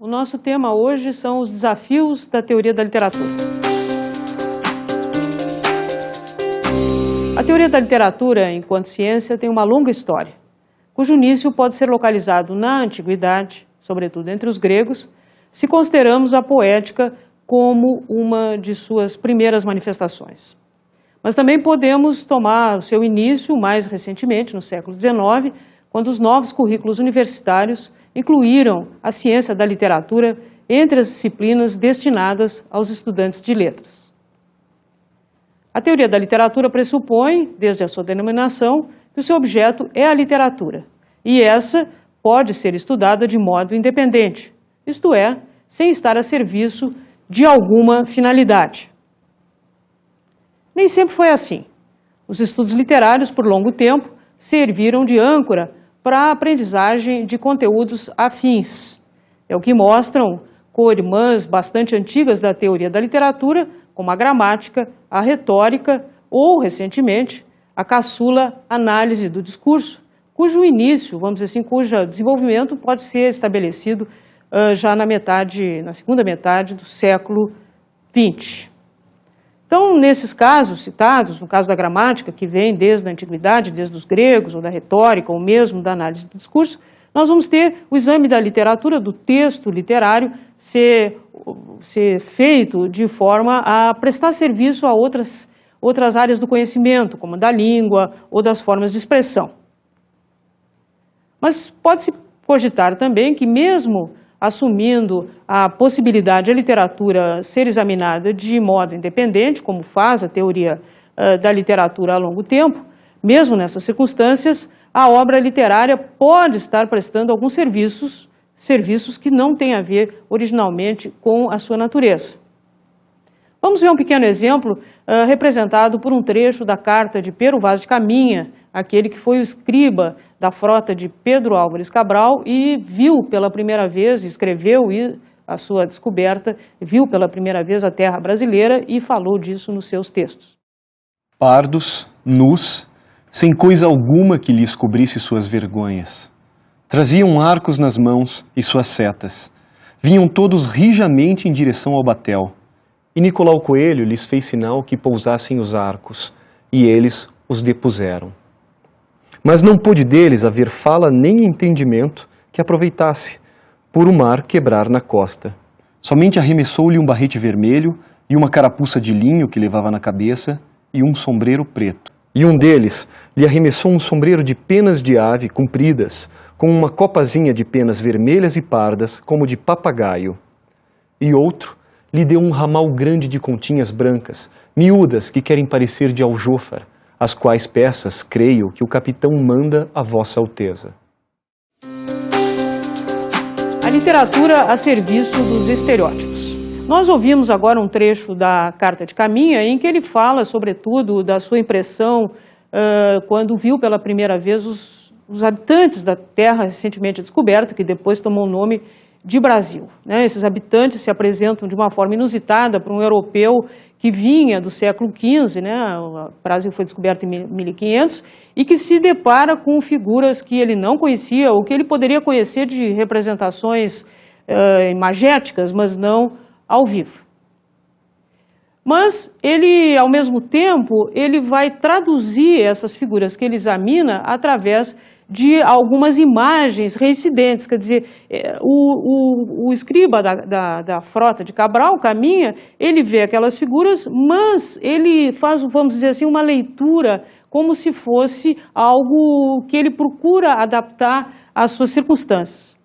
O nosso tema hoje são os desafios da teoria da literatura. A teoria da literatura, enquanto ciência, tem uma longa história, cujo início pode ser localizado na antiguidade, sobretudo entre os gregos, se consideramos a poética como uma de suas primeiras manifestações. Mas também podemos tomar o seu início mais recentemente, no século XIX, quando os novos currículos universitários incluíram a ciência da literatura entre as disciplinas destinadas aos estudantes de letras. A teoria da literatura pressupõe, desde a sua denominação, que o seu objeto é a literatura, e essa pode ser estudada de modo independente, isto é, sem estar a serviço de alguma finalidade. Nem sempre foi assim. Os estudos literários, por longo tempo, serviram de âncora para a aprendizagem de conteúdos afins. É o que mostram co-irmãs bastante antigas da teoria da literatura, como a gramática, a retórica ou, recentemente, a caçula análise do discurso, cujo início, vamos dizer assim, cujo desenvolvimento pode ser estabelecido já na segunda metade do século XX. Então, nesses casos citados, no caso da gramática, que vem desde a antiguidade, desde os gregos, ou da retórica, ou mesmo da análise do discurso, nós vamos ter o exame da literatura, do texto literário, ser feito de forma a prestar serviço a outras áreas do conhecimento, como da língua ou das formas de expressão. Mas pode-se cogitar também que, mesmo assumindo a possibilidade de a literatura ser examinada de modo independente, como faz a teoria da literatura há longo tempo, mesmo nessas circunstâncias, a obra literária pode estar prestando alguns serviços que não têm a ver originalmente com a sua natureza. Vamos ver um pequeno exemplo representado por um trecho da carta de Pero Vaz de Caminha, aquele que foi o escriba da frota de Pedro Álvares Cabral e viu pela primeira vez, escreveu a sua descoberta, viu pela primeira vez a terra brasileira e falou disso nos seus textos. Pardos, nus, sem coisa alguma que lhes cobrisse suas vergonhas. Traziam arcos nas mãos e suas setas. Vinham todos rijamente em direção ao batel. E Nicolau Coelho lhes fez sinal que pousassem os arcos, e eles os depuseram. Mas não pôde deles haver fala nem entendimento que aproveitasse, por o mar quebrar na costa. Somente arremessou-lhe um barrete vermelho e uma carapuça de linho que levava na cabeça e um sombreiro preto. E um deles lhe arremessou um sombreiro de penas de ave compridas, com uma copazinha de penas vermelhas e pardas, como de papagaio. E outro lhe deu um ramal grande de continhas brancas, miúdas que querem parecer de aljôfar, as quais peças, creio, que o capitão manda a Vossa Alteza. A literatura a serviço dos estereótipos. Nós ouvimos agora um trecho da Carta de Caminha em que ele fala, sobretudo, da sua impressão quando viu pela primeira vez os habitantes da terra recentemente descoberta, que depois tomou o nome de Brasil. Esses habitantes se apresentam de uma forma inusitada para um europeu que vinha do século XV, o Brasil foi descoberto em 1500, e que se depara com figuras que ele não conhecia, ou que ele poderia conhecer de representações imagéticas, mas não ao vivo. Mas ele, ao mesmo tempo, ele vai traduzir essas figuras que ele examina através de algumas imagens reincidentes, quer dizer, o escriba da frota de Cabral, Caminha, ele vê aquelas figuras, mas ele faz, vamos dizer assim, uma leitura como se fosse algo que ele procura adaptar às suas circunstâncias.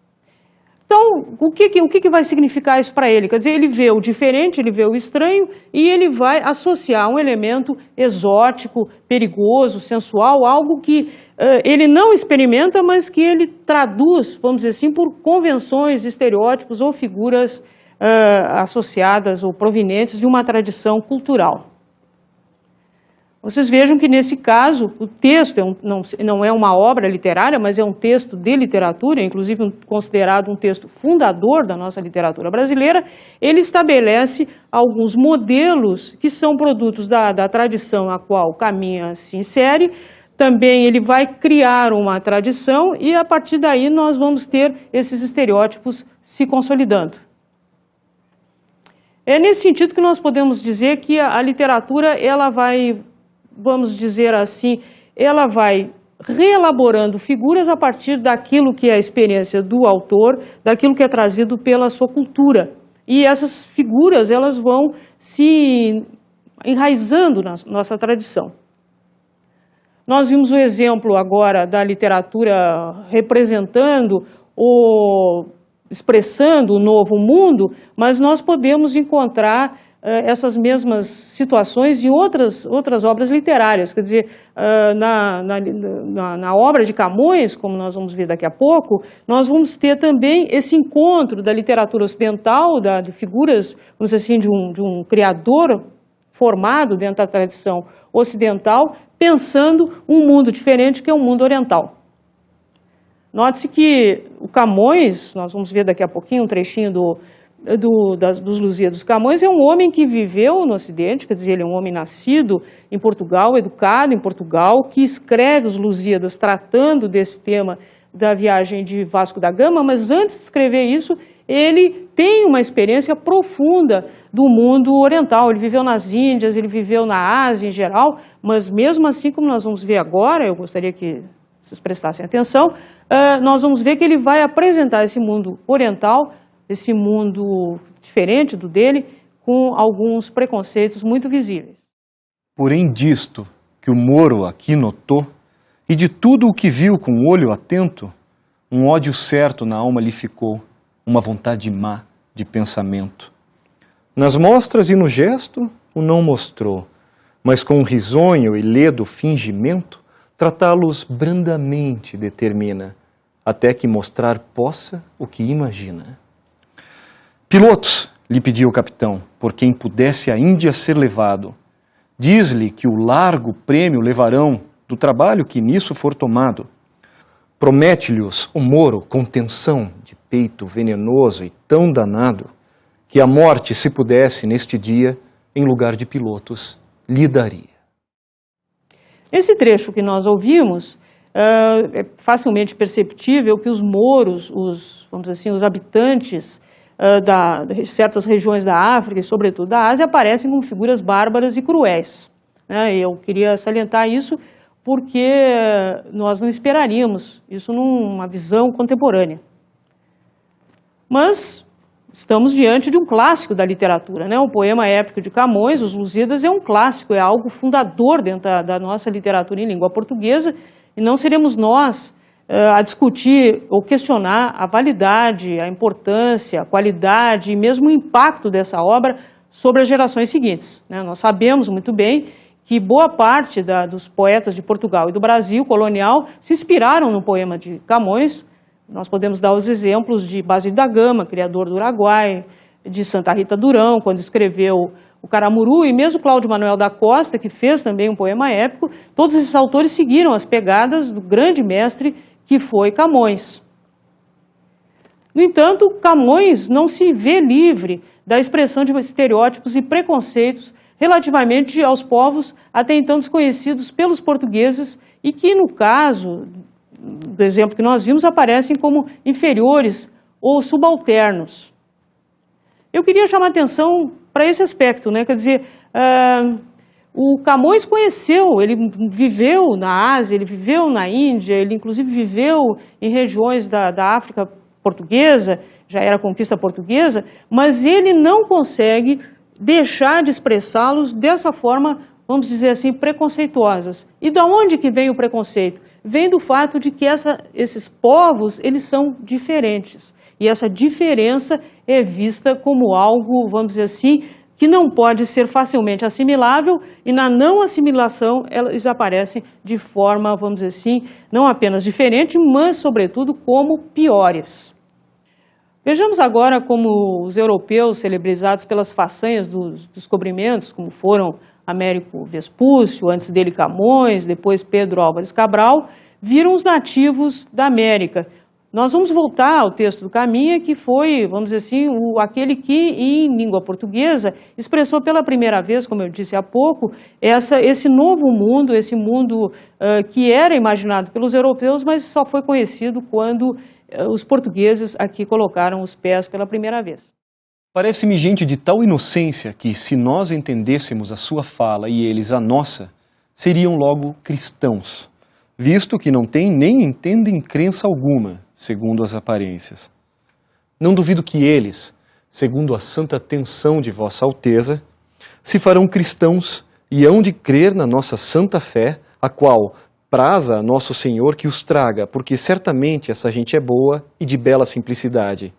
Então, o que vai significar isso para ele? Quer dizer, ele vê o diferente, ele vê o estranho e ele vai associar um elemento exótico, perigoso, sensual, algo que ele não experimenta, mas que ele traduz, vamos dizer assim, por convenções, estereótipos ou figuras associadas ou provenientes de uma tradição cultural. Vocês vejam que, nesse caso, o texto não é uma obra literária, mas é um texto de literatura, inclusive considerado um texto fundador da nossa literatura brasileira. Ele estabelece alguns modelos que são produtos da tradição a qual Caminha se insere, também ele vai criar uma tradição e, a partir daí, nós vamos ter esses estereótipos se consolidando. É nesse sentido que nós podemos dizer que a literatura, ela vai, vamos dizer assim, ela vai reelaborando figuras a partir daquilo que é a experiência do autor, daquilo que é trazido pela sua cultura. E essas figuras, elas vão se enraizando na nossa tradição. Nós vimos o exemplo agora da literatura representando ou expressando o novo mundo, mas nós podemos encontrar essas mesmas situações em outras obras literárias. Quer dizer, na obra de Camões, como nós vamos ver daqui a pouco, nós vamos ter também esse encontro da literatura ocidental, de figuras, vamos dizer assim, de um criador formado dentro da tradição ocidental, pensando um mundo diferente que é o mundo oriental. Note-se que o Camões, nós vamos ver daqui a pouquinho um trechinho dos Lusíadas do Camões, é um homem que viveu no Ocidente, quer dizer, ele é um homem nascido em Portugal, educado em Portugal, que escreve os Lusíadas tratando desse tema da viagem de Vasco da Gama, mas antes de escrever isso, ele tem uma experiência profunda do mundo oriental. Ele viveu nas Índias, ele viveu na Ásia em geral, mas mesmo assim, como nós vamos ver agora, eu gostaria que vocês prestassem atenção, nós vamos ver que ele vai apresentar esse mundo oriental, esse mundo diferente do dele, com alguns preconceitos muito visíveis. Porém disto que o Moro aqui notou, e de tudo o que viu com o olho atento, um ódio certo na alma lhe ficou, uma vontade má de pensamento. Nas mostras e no gesto o não mostrou, mas com risonho e ledo fingimento, tratá-los brandamente determina, até que mostrar possa o que imagina. Pilotos, lhe pediu o capitão, por quem pudesse a Índia ser levado. Diz-lhe que o largo prêmio levarão do trabalho que nisso for tomado. Promete-lhes o Moro contenção de peito venenoso e tão danado, que a morte, se pudesse, neste dia, em lugar de pilotos, lhe daria. Esse trecho que nós ouvimos, é facilmente perceptível que os moros, vamos dizer assim, os habitantes de certas regiões da África e sobretudo da Ásia, aparecem como figuras bárbaras e cruéis. Eu queria salientar isso porque nós não esperaríamos isso numa visão contemporânea. Mas estamos diante de um clássico da literatura, né? O poema épico de Camões, Os Lusíadas, é um clássico, é algo fundador dentro da nossa literatura em língua portuguesa, e não seremos nós a discutir ou questionar a validade, a importância, a qualidade e mesmo o impacto dessa obra sobre as gerações seguintes, né? Nós sabemos muito bem que boa parte dos poetas de Portugal e do Brasil colonial se inspiraram no poema de Camões. Nós podemos dar os exemplos de Basílio da Gama, criador do Uruguai, de Santa Rita Durão, quando escreveu o Caramuru, e mesmo Cláudio Manuel da Costa, que fez também um poema épico. Todos esses autores seguiram as pegadas do grande mestre que foi Camões. No entanto, Camões não se vê livre da expressão de estereótipos e preconceitos relativamente aos povos até então desconhecidos pelos portugueses e que, no caso do exemplo que nós vimos, aparecem como inferiores ou subalternos. Eu queria chamar a atenção para esse aspecto, né? Quer dizer, o Camões conheceu, ele viveu na Ásia, ele viveu na Índia, ele inclusive viveu em regiões da África portuguesa, já era conquista portuguesa, mas ele não consegue deixar de expressá-los dessa forma, vamos dizer assim, preconceituosas. E da onde que vem o preconceito? Vem do fato de que esses povos, eles são diferentes. E essa diferença é vista como algo, vamos dizer assim, que não pode ser facilmente assimilável, e na não assimilação eles aparecem de forma, vamos dizer assim, não apenas diferente, mas, sobretudo, como piores. Vejamos agora como os europeus, celebrizados pelas façanhas dos descobrimentos, como foram Américo Vespúcio, antes dele Camões, depois Pedro Álvares Cabral, viram os nativos da América, Nós vamos voltar ao texto do Caminha, que foi, vamos dizer assim, aquele que, em língua portuguesa, expressou pela primeira vez, como eu disse há pouco, esse novo mundo, esse mundo que era imaginado pelos europeus, mas só foi conhecido quando os portugueses aqui colocaram os pés pela primeira vez. Parece-me gente de tal inocência que, se nós entendêssemos a sua fala e eles a nossa, seriam logo cristãos, visto que não têm nem entendem crença alguma, segundo as aparências. Não duvido que eles, segundo a santa atenção de Vossa Alteza, se farão cristãos e hão de crer na nossa santa fé, a qual praza a nosso Senhor que os traga, porque certamente essa gente é boa e de bela simplicidade,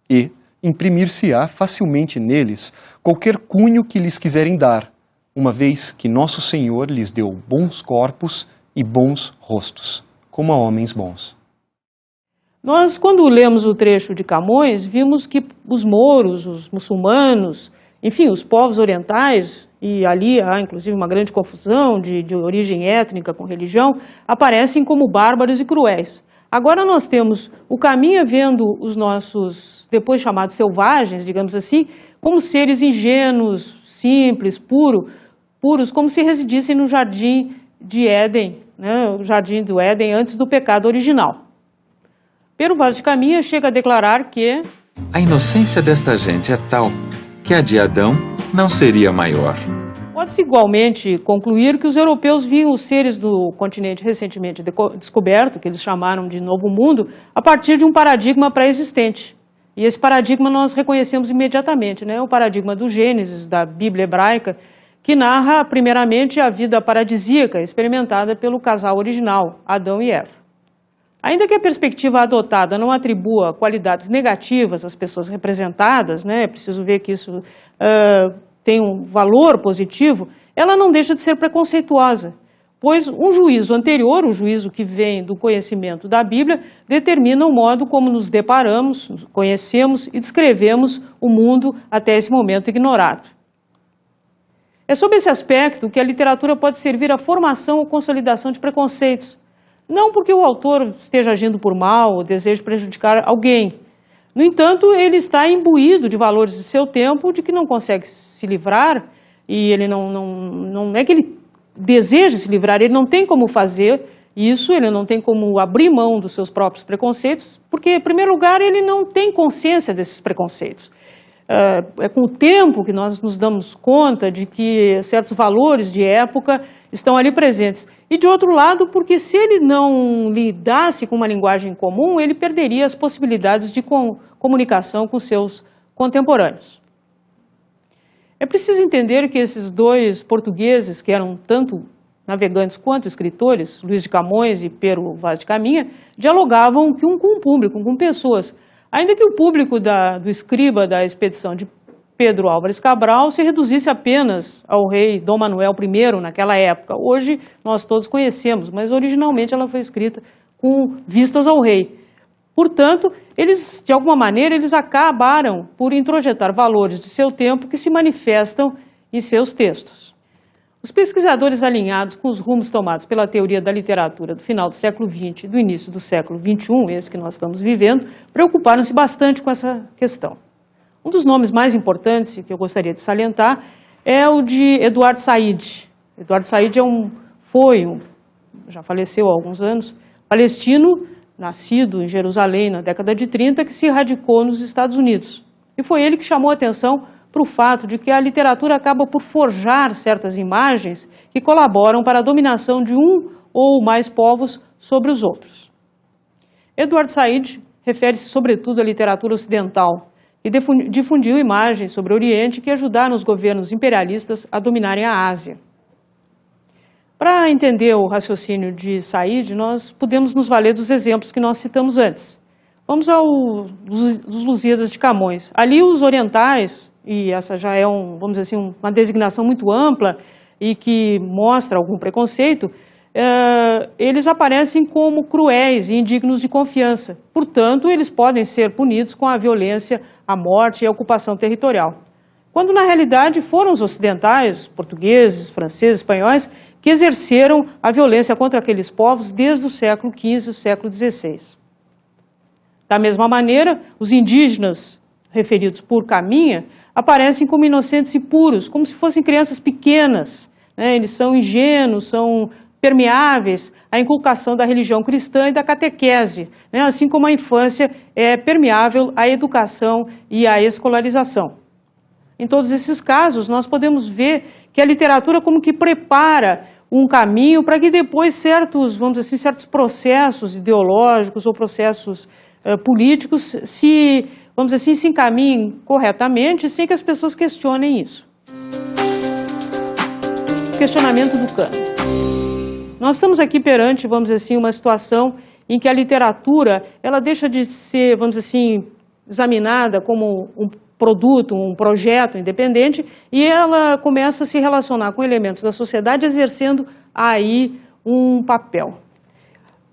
e imprimir-se-á facilmente neles qualquer cunho que lhes quiserem dar, uma vez que nosso Senhor lhes deu bons corpos e bons rostos, como a homens bons. Nós, quando lemos o trecho de Camões, vimos que os mouros, os muçulmanos, enfim, os povos orientais, e ali há inclusive uma grande confusão de origem étnica com religião, aparecem como bárbaros e cruéis. Agora nós temos o Caminha vendo os nossos, depois chamados selvagens, digamos assim, como seres ingênuos, simples, puros, como se residissem no jardim de Éden, né, o jardim do Éden antes do pecado original. Pero Vaz de Caminha chega a declarar que a inocência desta gente é tal que a de Adão não seria maior. Pode-se igualmente concluir que os europeus viam os seres do continente recentemente descoberto, que eles chamaram de Novo Mundo, a partir de um paradigma pré-existente. E esse paradigma nós reconhecemos imediatamente, né? O paradigma do Gênesis, da Bíblia hebraica, que narra primeiramente a vida paradisíaca experimentada pelo casal original, Adão e Eva. Ainda que a perspectiva adotada não atribua qualidades negativas às pessoas representadas, né, é preciso ver que isso tem um valor positivo, ela não deixa de ser preconceituosa, pois um juízo anterior, o juízo que vem do conhecimento da Bíblia, determina o modo como nos deparamos, conhecemos e descrevemos o mundo até esse momento ignorado. É sob esse aspecto que a literatura pode servir à formação ou consolidação de preconceitos, não porque o autor esteja agindo por mal ou deseje prejudicar alguém. No entanto, ele está imbuído de valores de seu tempo, de que não consegue se livrar, e ele não é que ele deseja se livrar, ele não tem como fazer isso, ele não tem como abrir mão dos seus próprios preconceitos, porque, em primeiro lugar, ele não tem consciência desses preconceitos. É com o tempo que nós nos damos conta de que certos valores de época estão ali presentes. E, de outro lado, porque se ele não lidasse com uma linguagem comum, ele perderia as possibilidades de comunicação com seus contemporâneos. É preciso entender que esses dois portugueses, que eram tanto navegantes quanto escritores, Luís de Camões e Pero Vaz de Caminha, dialogavam com o público, com pessoas. Ainda que o público do escriba da expedição de Pedro Álvares Cabral se reduzisse apenas ao rei Dom Manuel I naquela época. Hoje nós todos conhecemos, mas originalmente ela foi escrita com vistas ao rei. Portanto, eles, de alguma maneira, eles acabaram por introjetar valores de seu tempo que se manifestam em seus textos. Os pesquisadores alinhados com os rumos tomados pela teoria da literatura do final do século XX e do início do século XXI, esse que nós estamos vivendo, preocuparam-se bastante com essa questão. Um dos nomes mais importantes que eu gostaria de salientar é o de Eduard Said. Eduard Said já faleceu há alguns anos, palestino, nascido em Jerusalém na década de 30, que se radicou nos Estados Unidos. E foi ele que chamou a atenção para o fato de que a literatura acaba por forjar certas imagens que colaboram para a dominação de um ou mais povos sobre os outros. Eduard Said refere-se sobretudo à literatura ocidental e difundiu imagens sobre o Oriente que ajudaram os governos imperialistas a dominarem a Ásia. Para entender o raciocínio de Said, nós podemos nos valer dos exemplos que nós citamos antes. Vamos dos Lusíadas de Camões. Ali os orientais, e essa já é vamos dizer assim, uma designação muito ampla e que mostra algum preconceito, eles aparecem como cruéis e indignos de confiança. Portanto, eles podem ser punidos com a violência, a morte e a ocupação territorial. Quando, na realidade, foram os ocidentais, portugueses, franceses, espanhóis, que exerceram a violência contra aqueles povos desde o século XV e o século XVI. Da mesma maneira, os indígenas, referidos por Caminha, aparecem como inocentes e puros, como se fossem crianças pequenas, né? Eles são ingênuos, são permeáveis à inculcação da religião cristã e da catequese, né? Assim como a infância é permeável à educação e à escolarização. Em todos esses casos, nós podemos ver que a literatura como que prepara um caminho para que depois certos, vamos dizer assim, certos processos ideológicos ou processos políticos vamos dizer assim, se encaminhem corretamente sem que as pessoas questionem isso. Questionamento do cânone. Nós estamos aqui perante, vamos dizer assim, uma situação em que a literatura, ela deixa de ser, vamos dizer assim, examinada como um produto, um projeto independente, e ela começa a se relacionar com elementos da sociedade, exercendo aí um papel.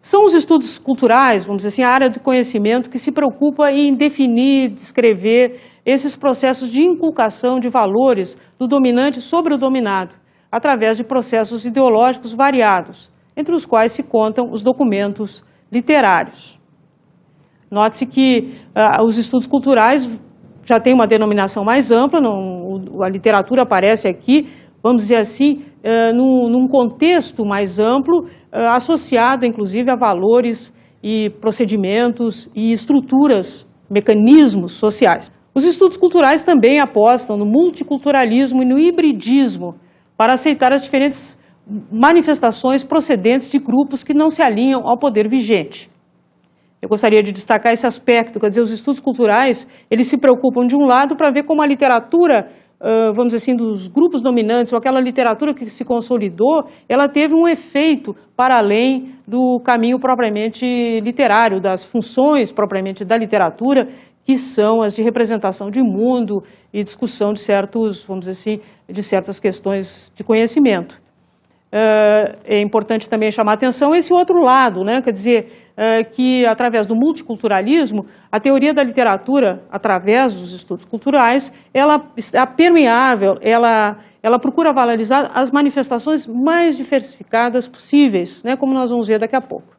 São os estudos culturais, vamos dizer assim, a área de conhecimento que se preocupa em definir, descrever esses processos de inculcação de valores do dominante sobre o dominado, através de processos ideológicos variados, entre os quais se contam os documentos literários. Note-se que os estudos culturais já têm uma denominação mais ampla, a literatura aparece aqui, vamos dizer assim, num contexto mais amplo, associado, inclusive, a valores e procedimentos e estruturas, mecanismos sociais. Os estudos culturais também apostam no multiculturalismo e no hibridismo para aceitar as diferentes manifestações procedentes de grupos que não se alinham ao poder vigente. Eu gostaria de destacar esse aspecto, quer dizer, os estudos culturais, eles se preocupam, de um lado, para ver como a literatura, vamos dizer assim, dos grupos dominantes, ou aquela literatura que se consolidou, ela teve um efeito para além do caminho propriamente literário, das funções propriamente da literatura, que são as de representação de mundo e discussão de certos, vamos dizer assim, de certas questões de conhecimento. É importante também chamar a atenção esse outro lado, né? Quer dizer, que através do multiculturalismo, a teoria da literatura, através dos estudos culturais, ela é permeável, ela procura valorizar as manifestações mais diversificadas possíveis, né? Como nós vamos ver daqui a pouco.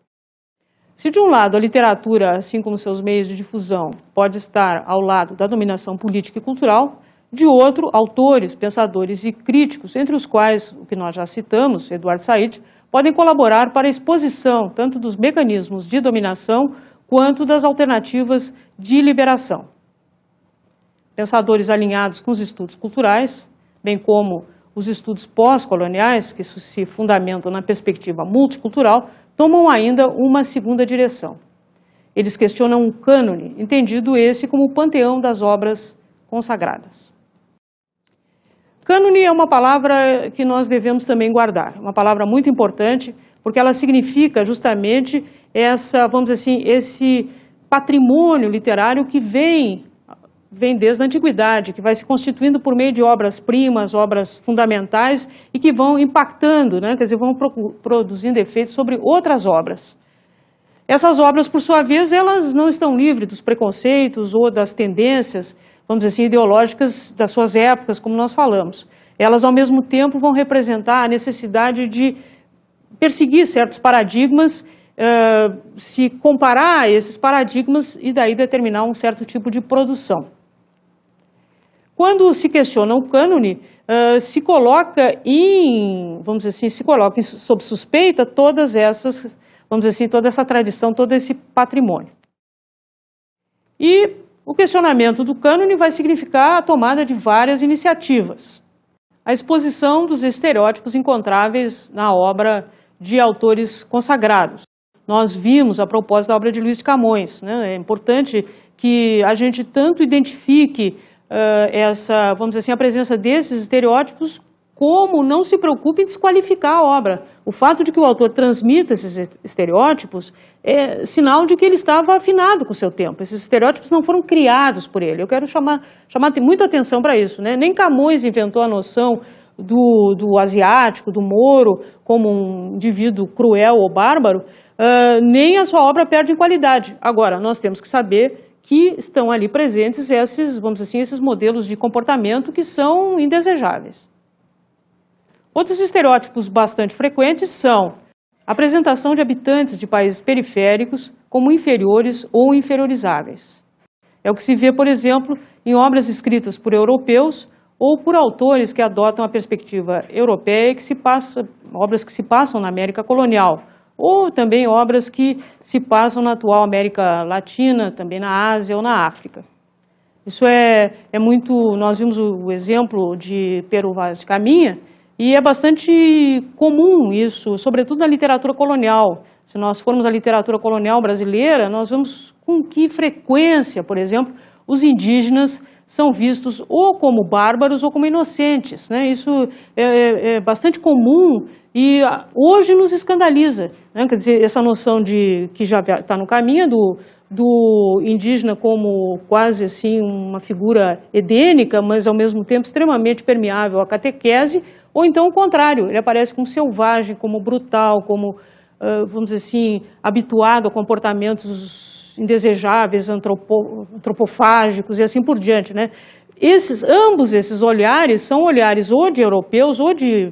Se de um lado a literatura, assim como seus meios de difusão, pode estar ao lado da dominação política e cultural, de outro, autores, pensadores e críticos, entre os quais, o que nós já citamos, Eduardo Said, podem colaborar para a exposição tanto dos mecanismos de dominação quanto das alternativas de liberação. Pensadores alinhados com os estudos culturais, bem como os estudos pós-coloniais, que se fundamentam na perspectiva multicultural, tomam ainda uma segunda direção. Eles questionam um cânone, entendido esse como o panteão das obras consagradas. Cânone é uma palavra que nós devemos também guardar, uma palavra muito importante, porque ela significa justamente vamos dizer assim, esse patrimônio literário que vem desde a antiguidade, que vai se constituindo por meio de obras-primas, obras fundamentais e que vão impactando, né? Quer dizer, vão produzindo efeitos sobre outras obras. Essas obras, por sua vez, elas não estão livres dos preconceitos ou das tendências, vamos dizer assim, ideológicas das suas épocas, como nós falamos. Elas, ao mesmo tempo, vão representar a necessidade de perseguir certos paradigmas, se comparar a esses paradigmas e daí determinar um certo tipo de produção. Quando se questiona o cânone, se coloca vamos dizer assim, sob suspeita todas essas, vamos dizer assim, toda essa tradição, todo esse patrimônio. E o questionamento do cânone vai significar a tomada de várias iniciativas. A exposição dos estereótipos encontráveis na obra de autores consagrados. Nós vimos, a propósito da obra de Luiz de Camões, né? É importante que a gente tanto identifique vamos dizer assim, a presença desses estereótipos, como não se preocupe em desqualificar a obra. O fato de que o autor transmita esses estereótipos é sinal de que ele estava afinado com o seu tempo. Esses estereótipos não foram criados por ele. Eu quero chamar muita atenção para isso, né? Nem Camões inventou a noção do asiático, do mouro, como um indivíduo cruel ou bárbaro, nem a sua obra perde em qualidade. Agora, nós temos que saber que estão ali presentes vamos dizer assim, esses modelos de comportamento que são indesejáveis. Outros estereótipos bastante frequentes são a apresentação de habitantes de países periféricos como inferiores ou inferiorizáveis. É o que se vê, por exemplo, em obras escritas por europeus ou por autores que adotam a perspectiva europeia e obras que se passam na América colonial, ou também obras que se passam na atual América Latina, também na Ásia ou na África. Isso é muito... Nós vimos o exemplo de Pero Vaz de Caminha, e é bastante comum isso, sobretudo na literatura colonial. Se nós formos à literatura colonial brasileira, nós vemos com que frequência, por exemplo, os indígenas são vistos ou como bárbaros ou como inocentes, né? Isso é bastante comum e hoje nos escandaliza, né? Quer dizer, essa noção de que já está no caminho do indígena como quase assim uma figura edênica, mas ao mesmo tempo extremamente permeável à catequese, ou então o contrário, ele aparece como selvagem, como brutal, como, vamos dizer assim, habituado a comportamentos indesejáveis, antropofágicos e assim por diante, né? Ambos esses olhares são olhares ou de europeus ou de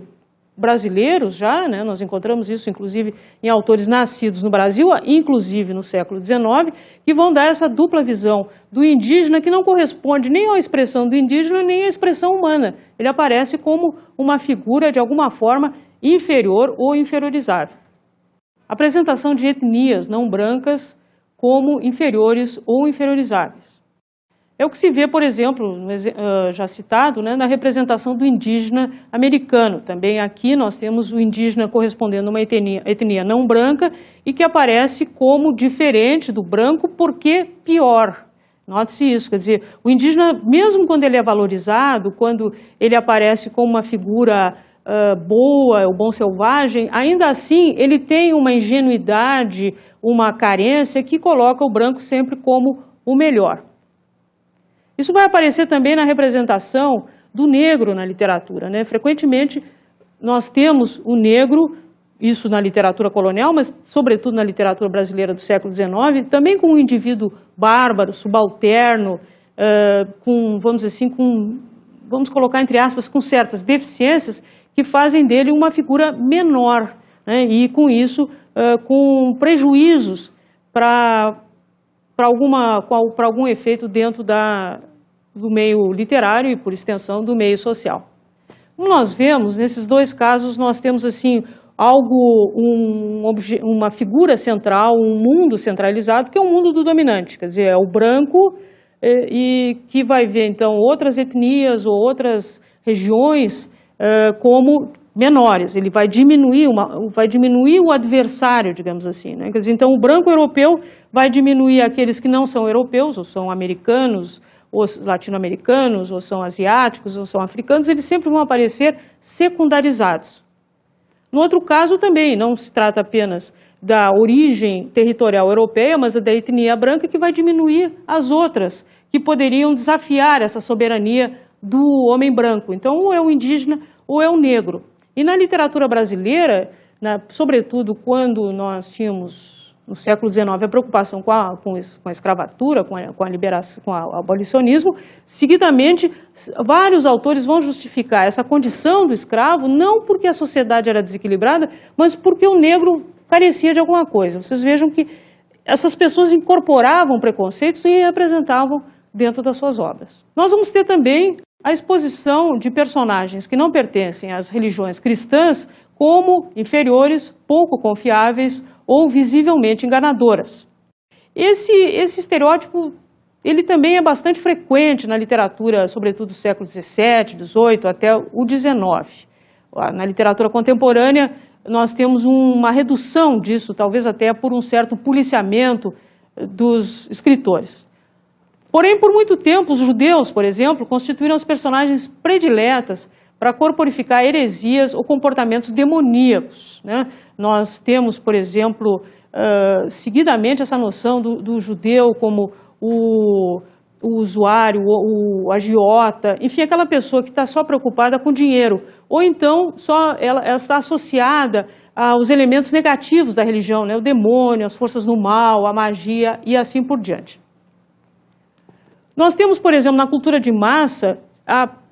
brasileiros já, né? Nós encontramos isso inclusive em autores nascidos no Brasil, inclusive no século XIX, que vão dar essa dupla visão do indígena que não corresponde nem à expressão do indígena nem à expressão humana. Ele aparece como uma figura de alguma forma inferior ou inferiorizável. A apresentação de etnias não brancas como inferiores ou inferiorizáveis. É o que se vê, por exemplo, já citado, né, na representação do indígena americano. Também aqui nós temos o indígena correspondendo a uma etnia não branca e que aparece como diferente do branco porque pior. Note-se isso, quer dizer, o indígena, mesmo quando ele é valorizado, quando ele aparece como uma figura boa, o bom selvagem, ainda assim ele tem uma ingenuidade, uma carência que coloca o branco sempre como o melhor. Isso vai aparecer também na representação do negro na literatura, né? Frequentemente nós temos o negro, isso na literatura colonial, mas sobretudo na literatura brasileira do século XIX, também com um indivíduo bárbaro, subalterno, vamos dizer assim, vamos colocar entre aspas, com certas deficiências que fazem dele uma figura menor, né? E com isso, com prejuízos para algum efeito dentro do meio literário e, por extensão, do meio social. Como nós vemos, nesses dois casos, nós temos assim, uma figura central, um mundo centralizado, que é o mundo do dominante, quer dizer, é o branco e que vai ver, então, outras etnias ou outras regiões como menores, ele vai diminuir o adversário, digamos assim, né? Quer dizer, então o branco europeu vai diminuir aqueles que não são europeus, ou são americanos, ou latino-americanos, ou são asiáticos, ou são africanos, eles sempre vão aparecer secundarizados. No outro caso também, não se trata apenas da origem territorial europeia, mas da etnia branca que vai diminuir as outras, que poderiam desafiar essa soberania do homem branco. Então, ou é o indígena ou é o negro. E na literatura brasileira, sobretudo quando nós tínhamos, no século XIX, a preocupação com a escravatura, com a liberação, com o abolicionismo, seguidamente, vários autores vão justificar essa condição do escravo, não porque a sociedade era desequilibrada, mas porque o negro carecia de alguma coisa. Vocês vejam que essas pessoas incorporavam preconceitos e representavam dentro das suas obras. Nós vamos ter também a exposição de personagens que não pertencem às religiões cristãs como inferiores, pouco confiáveis ou visivelmente enganadoras. Esse estereótipo ele também é bastante frequente na literatura, sobretudo do século XVII, XVIII até o XIX. Na literatura contemporânea, nós temos uma redução disso, talvez até por um certo policiamento dos escritores. Porém, por muito tempo, os judeus, por exemplo, constituíram os personagens prediletas para corporificar heresias ou comportamentos demoníacos, né? Nós temos, por exemplo, seguidamente essa noção do judeu como o usuário, o agiota, enfim, aquela pessoa que está só preocupada com dinheiro, ou então ela está associada aos elementos negativos da religião, né? O demônio, as forças do mal, a magia e assim por diante. Nós temos, por exemplo, na cultura de massa,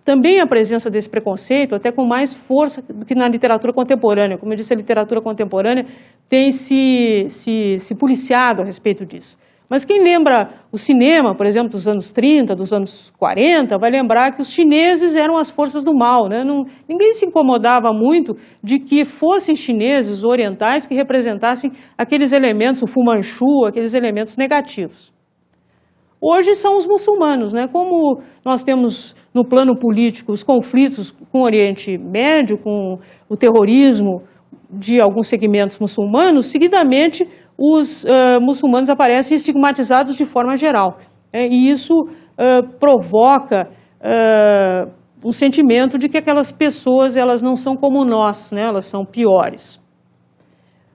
também a presença desse preconceito, até com mais força do que na literatura contemporânea. Como eu disse, a literatura contemporânea tem se policiado a respeito disso. Mas quem lembra o cinema, por exemplo, dos anos 30, dos anos 40, vai lembrar que os chineses eram as forças do mal, né? Ninguém se incomodava muito de que fossem chineses ou orientais que representassem aqueles elementos, o Fu Manchu, aqueles elementos negativos. Hoje são os muçulmanos, né? Como nós temos no plano político os conflitos com o Oriente Médio, com o terrorismo de alguns segmentos muçulmanos, seguidamente os muçulmanos aparecem estigmatizados de forma geral. E isso provoca o sentimento de que aquelas pessoas elas não são como nós, né? Elas são piores.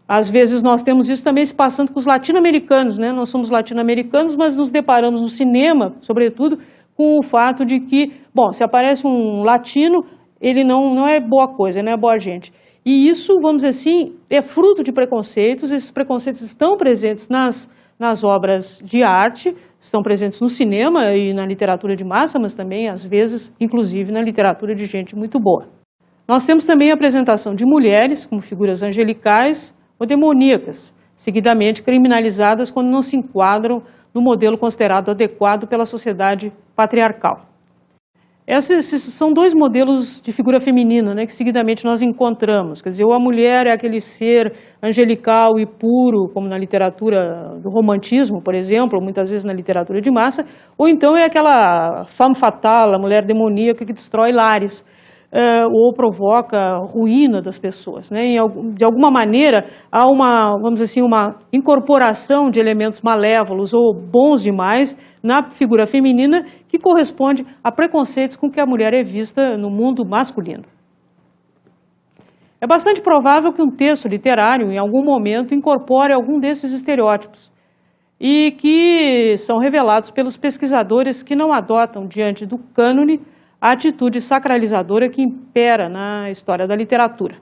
Às vezes nós temos isso também se passando com os latino-americanos, né? Nós somos latino-americanos, mas nos deparamos no cinema, sobretudo, com o fato de que, bom, se aparece um latino, ele não é boa coisa, não é boa gente. E isso, vamos dizer assim, é fruto de preconceitos. Esses preconceitos estão presentes nas obras de arte, estão presentes no cinema e na literatura de massa, mas também, às vezes, inclusive, na literatura de gente muito boa. Nós temos também a apresentação de mulheres como figuras angelicais ou demoníacas, seguidamente criminalizadas quando não se enquadram no modelo considerado adequado pela sociedade patriarcal. Esses são dois modelos de figura feminina, né, que seguidamente nós encontramos. Quer dizer, ou a mulher é aquele ser angelical e puro, como na literatura do romantismo, por exemplo, ou muitas vezes na literatura de massa, ou então é aquela femme fatale, a mulher demoníaca que destrói lares, ou provoca ruína das pessoas, né? De alguma maneira, há vamos dizer assim, uma incorporação de elementos malévolos ou bons demais na figura feminina que corresponde a preconceitos com que a mulher é vista no mundo masculino. É bastante provável que um texto literário, em algum momento, incorpore algum desses estereótipos e que são revelados pelos pesquisadores que não adotam, diante do cânone, a atitude sacralizadora que impera na história da literatura.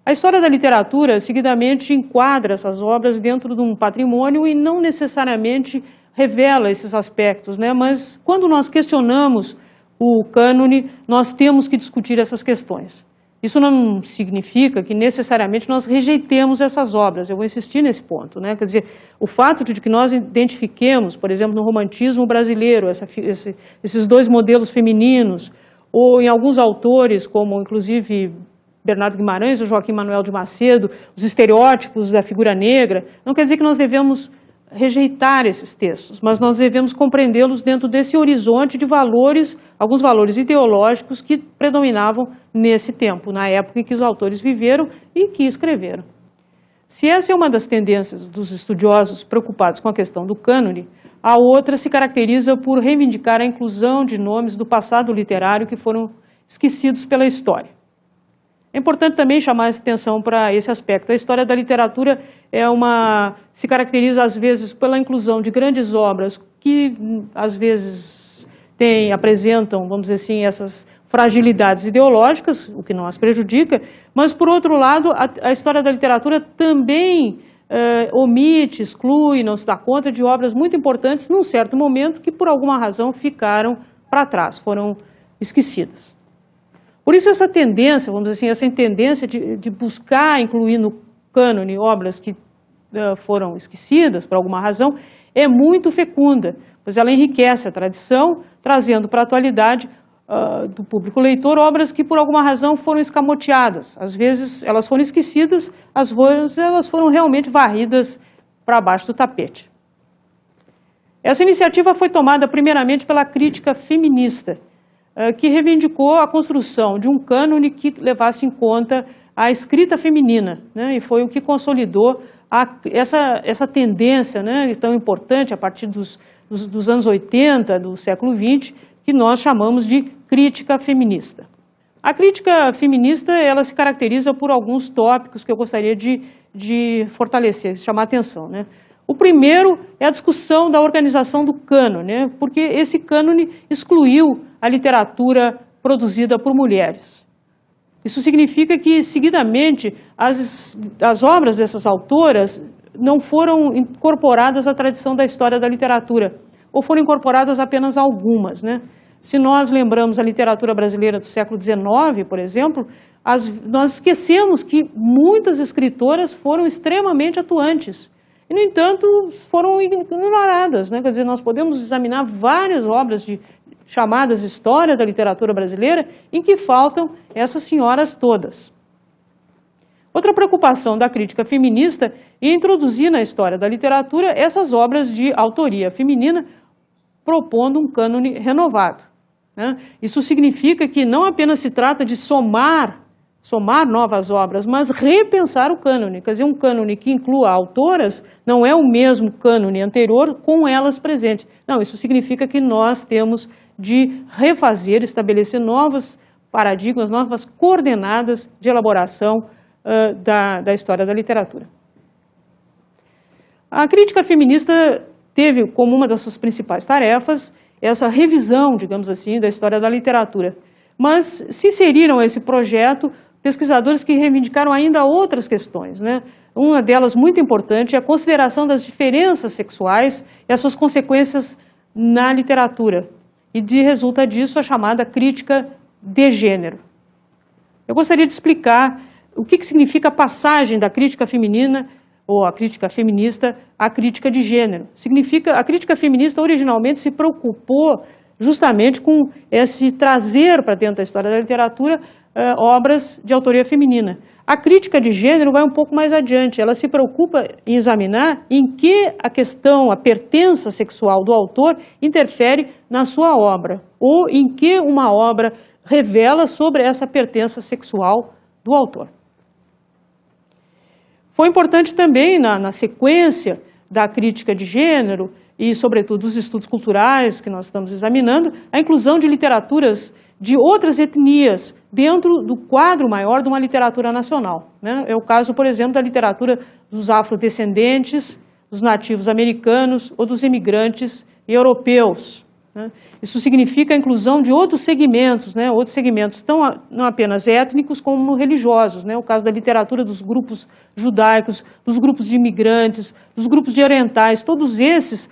A história da literatura, seguidamente, enquadra essas obras dentro de um patrimônio e não necessariamente revela esses aspectos, né? Mas quando nós questionamos o cânone, nós temos que discutir essas questões. Isso não significa que necessariamente nós rejeitemos essas obras, eu vou insistir nesse ponto, né? Quer dizer, o fato de que nós identifiquemos, por exemplo, no romantismo brasileiro, esses dois modelos femininos, ou em alguns autores, como inclusive Bernardo Guimarães ou Joaquim Manuel de Macedo, os estereótipos da figura negra, não quer dizer que nós devemos rejeitar esses textos, mas nós devemos compreendê-los dentro desse horizonte de valores, alguns valores ideológicos que predominavam nesse tempo, na época em que os autores viveram e que escreveram. Se essa é uma das tendências dos estudiosos preocupados com a questão do cânone, a outra se caracteriza por reivindicar a inclusão de nomes do passado literário que foram esquecidos pela história. É importante também chamar a atenção para esse aspecto. A história da literatura se caracteriza, às vezes, pela inclusão de grandes obras que, às vezes, apresentam, vamos dizer assim, essas fragilidades ideológicas, o que não as prejudica, mas, por outro lado, a história da literatura também omite, exclui, não se dá conta de obras muito importantes num certo momento que, por alguma razão, ficaram para trás, foram esquecidas. Por isso essa tendência, vamos dizer assim, essa tendência de buscar incluir no cânone obras que foram esquecidas por alguma razão, é muito fecunda, pois ela enriquece a tradição, trazendo para a atualidade do público leitor obras que por alguma razão foram escamoteadas. Às vezes elas foram esquecidas, às vezes elas foram realmente varridas para baixo do tapete. Essa iniciativa foi tomada primeiramente pela crítica feminista, que reivindicou a construção de um cânone que levasse em conta a escrita feminina, né? E foi o que consolidou essa tendência, né, tão importante a partir dos anos 80, do século XX, que nós chamamos de crítica feminista. A crítica feminista ela se caracteriza por alguns tópicos que eu gostaria de fortalecer, chamar a atenção, né? O primeiro é a discussão da organização do cânone, né? Porque esse cânone excluiu a literatura produzida por mulheres. Isso significa que, seguidamente, as obras dessas autoras não foram incorporadas à tradição da história da literatura, ou foram incorporadas apenas algumas, né? Se nós lembramos a literatura brasileira do século XIX, por exemplo, nós esquecemos que muitas escritoras foram extremamente atuantes e, no entanto, foram ignoradas, né? Quer dizer, nós podemos examinar várias obras chamadas História da Literatura Brasileira em que faltam essas senhoras todas. Outra preocupação da crítica feminista é introduzir na história da literatura essas obras de autoria feminina, propondo um cânone renovado, né? Isso significa que não apenas se trata de somar novas obras, mas repensar o cânone. Quer dizer, um cânone que inclua autoras não é o mesmo cânone anterior com elas presentes. Não, isso significa que nós temos de refazer, estabelecer novos paradigmas, novas coordenadas de elaboração da história da literatura. A crítica feminista teve como uma das suas principais tarefas essa revisão, digamos assim, da história da literatura. Mas se inseriram a esse projeto pesquisadores que reivindicaram ainda outras questões, né? Uma delas muito importante é a consideração das diferenças sexuais e as suas consequências na literatura. E resulta disso a chamada crítica de gênero. Eu gostaria de explicar o que significa a passagem da crítica feminina ou a crítica feminista à crítica de gênero. Significa, a crítica feminista originalmente se preocupou justamente com esse trazer para dentro da história da literatura obras de autoria feminina. A crítica de gênero vai um pouco mais adiante, ela se preocupa em examinar em que a questão, a pertença sexual do autor interfere na sua obra, ou em que uma obra revela sobre essa pertença sexual do autor. Foi importante também, na sequência da crítica de gênero, e sobretudo dos estudos culturais que nós estamos examinando, a inclusão de literaturas de outras etnias dentro do quadro maior de uma literatura nacional, né? É o caso, por exemplo, da literatura dos afrodescendentes, dos nativos americanos ou dos imigrantes europeus, né? Isso significa a inclusão de outros segmentos, né? Outros segmentos não apenas étnicos como religiosos, né? O caso da literatura dos grupos judaicos, dos grupos de imigrantes, dos grupos de orientais, todos esses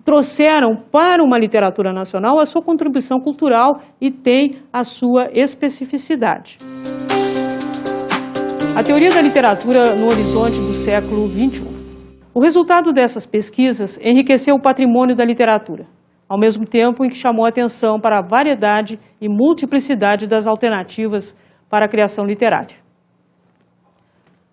trouxeram para uma literatura nacional a sua contribuição cultural e tem a sua especificidade. A teoria da literatura no horizonte do século XXI. O resultado dessas pesquisas enriqueceu o patrimônio da literatura, ao mesmo tempo em que chamou a atenção para a variedade e multiplicidade das alternativas para a criação literária.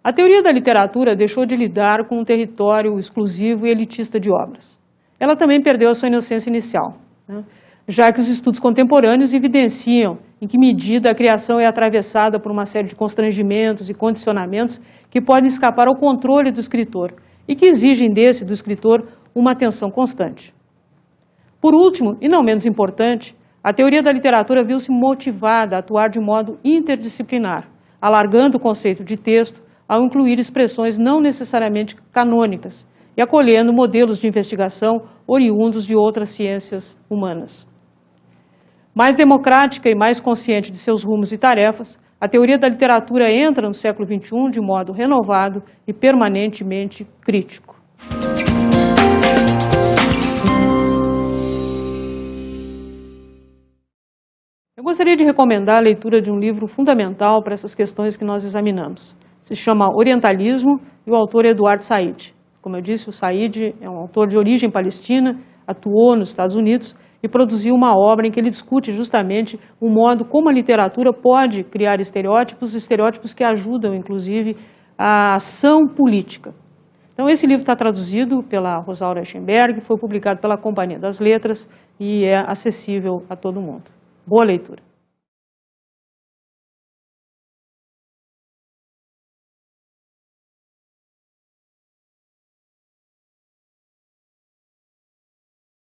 A teoria da literatura deixou de lidar com um território exclusivo e elitista de obras. Ela também perdeu a sua inocência inicial, né? Já que os estudos contemporâneos evidenciam em que medida a criação é atravessada por uma série de constrangimentos e condicionamentos que podem escapar ao controle do escritor e que exigem do escritor uma atenção constante. Por último, e não menos importante, a teoria da literatura viu-se motivada a atuar de modo interdisciplinar, alargando o conceito de texto ao incluir expressões não necessariamente canônicas, e acolhendo modelos de investigação oriundos de outras ciências humanas. Mais democrática e mais consciente de seus rumos e tarefas, a teoria da literatura entra no século XXI de modo renovado e permanentemente crítico. Eu gostaria de recomendar a leitura de um livro fundamental para essas questões que nós examinamos. Se chama Orientalismo e o autor é Eduard Said. Como eu disse, o Said é um autor de origem palestina, atuou nos Estados Unidos e produziu uma obra em que ele discute justamente o modo como a literatura pode criar estereótipos que ajudam, inclusive, a ação política. Então, esse livro está traduzido pela Rosaura Eschenberg, foi publicado pela Companhia das Letras e é acessível a todo mundo. Boa leitura.